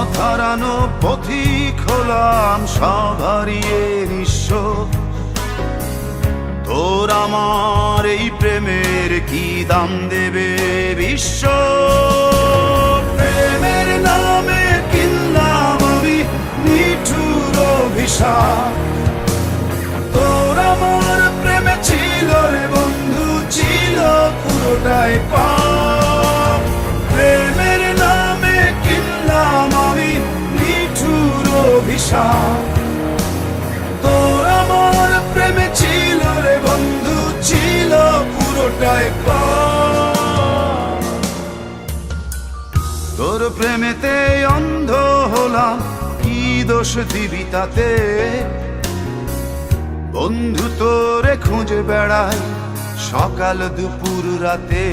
পথ হারানো পথিক হলাম, সব হারিয়ে নিঃস্ব। তোর আমার এই প্রেমের কি দাম দেবে বিশ্ব? প্রেমের নামে কিনলাম আমি নিঠুর অভিশাপ। তোর আমার প্রেমে ছিল রে বন্ধু, ছিল পুরোটাই পাপ। প্রেমের নামে কিনলাম আমি নিঠুর অভিশাপ। তোর আমার প্রেমে ছিল রে বন্ধু, ছিল পুরোটাই পাপ। তোর প্রেমেতে অন্ধ হলাম, কি দোষ দিবি তাতে? বন্ধু তোরে খুঁজে বেড়াই সকাল দুপুর রাতে।